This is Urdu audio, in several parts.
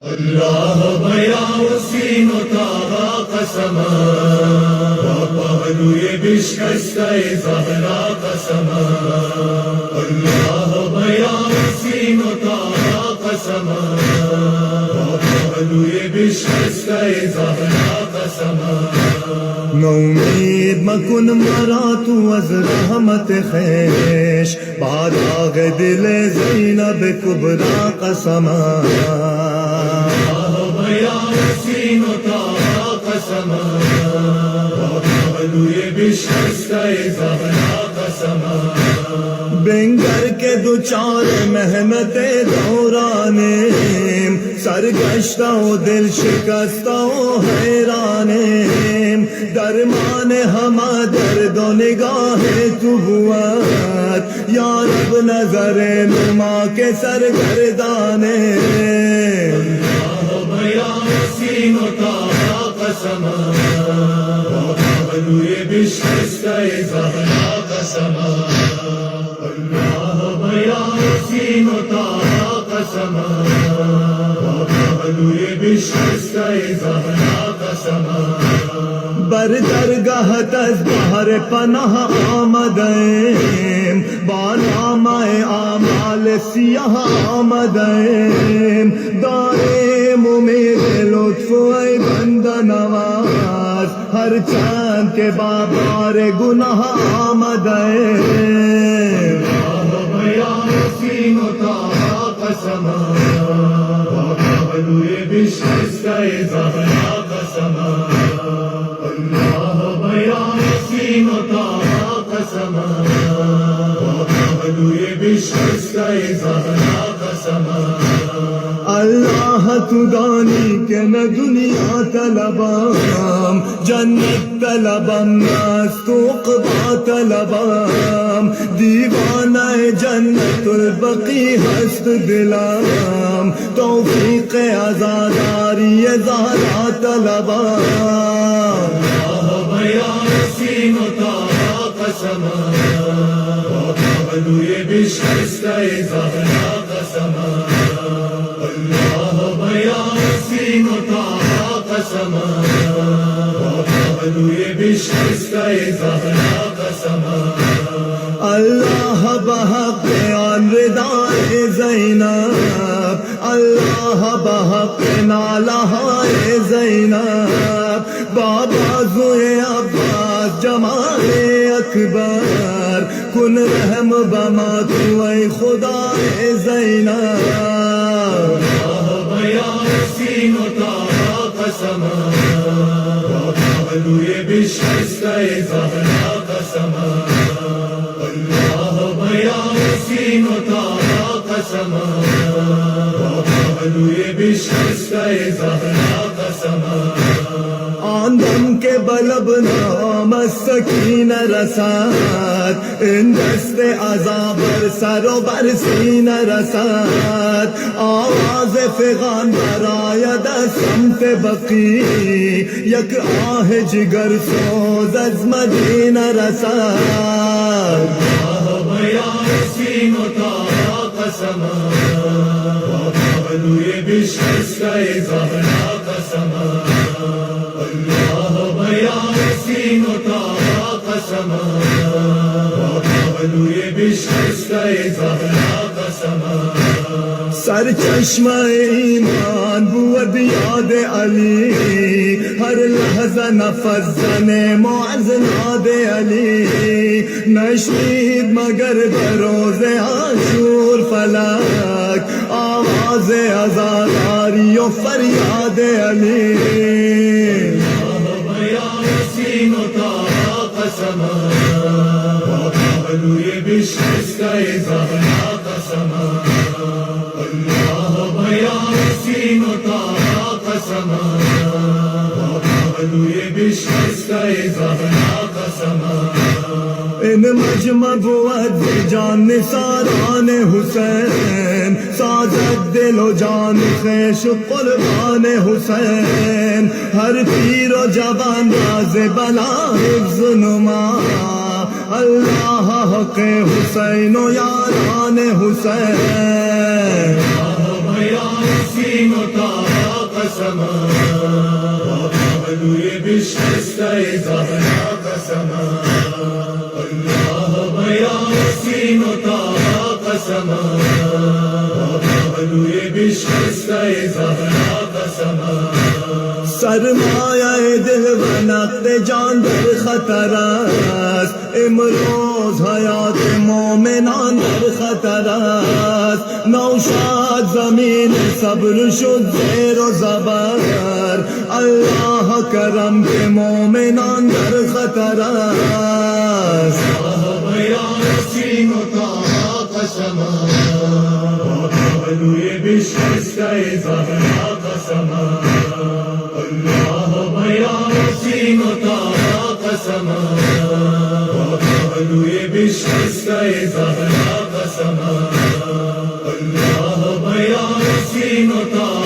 اللہ بیان سین و تابا قسما پہلوی بشکستہ زہرا قسما اللہ بیان سین و تابا قسما پہلوی بشکستہ زہرا قسما نومید مکن مرا تو از رحمت خیش بعد آگ دل زینب کبرا قسما بیان سین و تابا قسما پہلوی بشکستہ زہرا قسما بنگر کے دو چار محنت دورانے سرگشتہ و دل شکستہ و حیرانے درمان ہما درد و نگاہ تو بوات یا رب نظر نما کے سرگردانے اللہ بیان سین و تابا قسما پہلوی بشکستہ زہرا قسما اللہ بیان سین و تابا قسما پہلوی بشکستہ زہرا قسما بر درگاہ تذبار پناہ آمدیم بانامہ اعمال سیاہ آمدیم داریم امید لطف اے بندہ نواز ہر چاند کے بابار گناہ آمدیم اللہ بیان سین و تابا قسما پہلوی بشکستہ زہرا قسما اللہ بیان سین و تابا قسما پہلوی بشکستہ زہرا قسما اللہ تو دانی کے نہ دنیا طلبام جنت طلبام ناس تو عقبہ طلبام دیوانہ جنت البقی ہست دلام توفیق عزاداری زہرا طلبام اللہ بیان سین و تابا قسما پہلوی بشکستہ زہرا قسما اللہ بیان سین و تابا قسما پہلوی بشکستہ زہرا قسما اللہ بحق آن ردائے زینب اللہ بحق نالہائے زینب بابا زوئے عباس جمال اکبر کن رحم بما تو اے خدا زینب اللہ بیان سین و تابا قسما پہلوی بشکستہ زہرا قسما اللہ بیان سین و تابا قسما پہلوی بشکستہ زہرا قسما آن دم کے بلب نام سکین رسات ان دست عذاب سر و بر سین رسات آواز فغان برآید از سمت بقی یک آہ جگر سوز از مدینہ رسات اللہ بیان سین و تابا قسما پہلوی بشکستہ زہرا قسما اللہ بیان سین و تابا قسما پہلوی بشکستہ زہرا قسما سر چشمہ ایمان بود یاد علی ہر لحظہ نفس زنے معز ناد علی نشنید مگر بروز عاشور فلک آواز عزاداری و فریاد علی بیان سین و تابا قسما پہلوی بشکستہ زہرا قسما اللہ بیان سین و تابا قسما پہلوی بشکستہ زہرا قسما ان مجمع بود جان نثاران حسین سازد دل و جان خیش قربان حسین ہر پیر و جوان راز بلا حفظ نما اللہ حق حسین و یاران حسین بیان سین و تابا قسما وقالوا بشكستي زهرا قسما الله بياض سين طه قسما وقالوا بشكستي زهرا قسما سرمایہ دل و نقد جان در خطر است امروز حیات مومنان در خطر است نوشاد زمین صبر شد زیر و زبر اللہ کرم کے مومنان در خطر است ياسين طه قسما وقالوا بشكستي زهرا قسما الله ياسين طه قسما وقالوا بشكستي زهرا قسما الله ياسين طه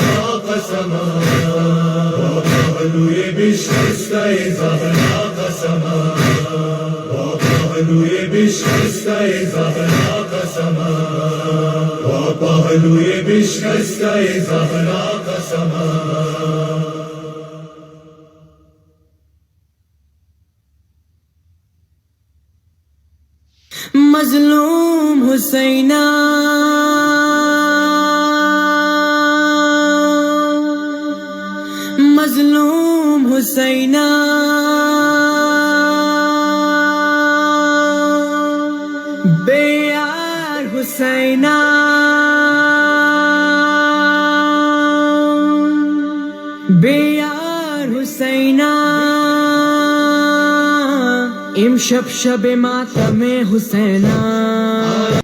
قسما وقالوا بشكستي زهرا قسما وقالوا بشكستي زهرا قسما وقالوا بشكستي زهرا قسما مظلوم حسینہ مظلوم حسینہ بے یار حسینہ بے یار حسینہ امشب شب ماتم حسینہ